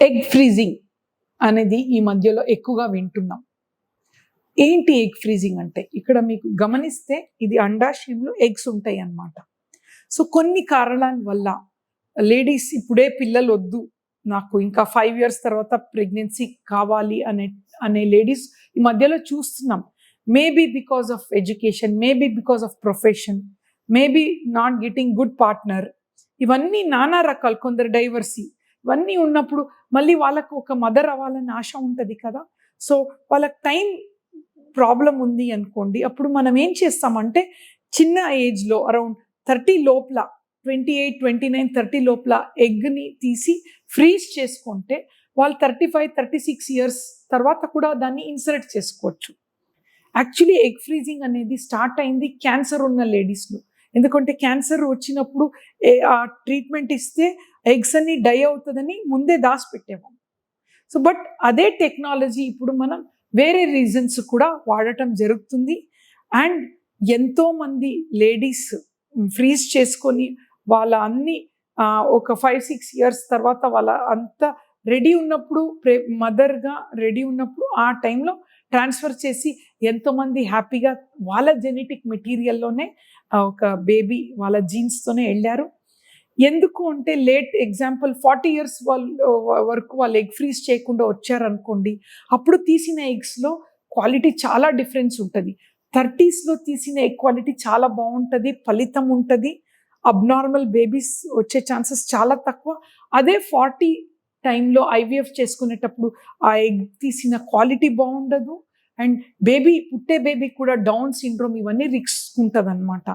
Egg freezing అనేది ఈ మధ్యలో ఎక్కువగా వింటున్నాం. ఏంటి ఎగ్ ఫ్రీజింగ్ అంటే? ఇక్కడ మీకు గమనిస్తే ఇది అండాశయంలో ఎగ్స్ ఉంటాయి అన్నమాట. సో కొన్ని కారణాల వల్ల లేడీస్ ఇప్పుడే పిల్లలు వద్దు, నాకు ఇంకా 5 years తర్వాత ప్రెగ్నెన్సీ కావాలి అనే లేడీస్ ఈ మధ్యలో చూస్తున్నాం. Maybe because of education, maybe because of profession, maybe not getting good partner, ఇవన్నీ నానా రకాలు, కొందరు డైవర్సీ, ఇవన్నీ ఉన్నప్పుడు మళ్ళీ వాళ్ళకు ఒక మదర్ అవ్వాలని ఆశ ఉంటుంది కదా. సో వాళ్ళకి టైం ప్రాబ్లం ఉంది అనుకోండి, అప్పుడు మనం ఏం చేస్తామంటే చిన్న ఏజ్లో అరౌండ్ 30 లోపల, 28, 29, 30 లోపల ఎగ్ని తీసి ఫ్రీజ్ చేసుకుంటే వాళ్ళు 35, 36 years తర్వాత కూడా దాన్ని ఇన్సర్ట్ చేసుకోవచ్చు. యాక్చువల్లీ ఎగ్ ఫ్రీజింగ్ అనేది స్టార్ట్ అయింది క్యాన్సర్ ఉన్న లేడీస్లో. ఎందుకంటే క్యాన్సర్ వచ్చినప్పుడు ఆ ట్రీట్మెంట్ ఇస్తే ఎగ్స్ అన్ని డై అవుతుందని ముందే దాచిపెట్టేవాం. సో బట్ అదే టెక్నాలజీ ఇప్పుడు మనం వేరే రీజన్స్ కూడా వాడటం జరుగుతుంది. అండ్ ఎంతోమంది లేడీస్ ఫ్రీజ్ చేసుకొని వాళ్ళ అన్ని ఒక 5-6 years తర్వాత వాళ్ళ అంతా రెడీ ఉన్నప్పుడు, మదర్గా రెడీ ఉన్నప్పుడు ఆ టైంలో ట్రాన్స్ఫర్ చేసి ఎంతోమంది హ్యాపీగా వాళ్ళ జెనెటిక్ మెటీరియల్లోనే ఒక బేబీ వాళ్ళ జీన్స్తోనే వెళ్ళారు. ఎందుకు అంటే లేట్ ఎగ్జాంపుల్ 40 years వరకు వాళ్ళు ఎగ్ ఫ్రీజ్ చేయకుండా వచ్చారనుకోండి, అప్పుడు తీసిన ఎగ్స్లో క్వాలిటీ చాలా డిఫరెన్స్ ఉంటుంది. 30sలో తీసిన ఎగ్ క్వాలిటీ చాలా బాగుంటుంది, ఫలితం ఉంటుంది, అబ్నార్మల్ బేబీస్ వచ్చే ఛాన్సెస్ చాలా తక్కువ. అదే 40 టైంలో ఐవీఎఫ్ చేసుకునేటప్పుడు ఆ ఎగ్ తీసిన క్వాలిటీ బాగుండదు, అండ్ పుట్టే బేబీ కూడా డౌన్ సిండ్రోమ్ ఇవన్నీ రిస్క్ ఉంటుంది అన్నమాట.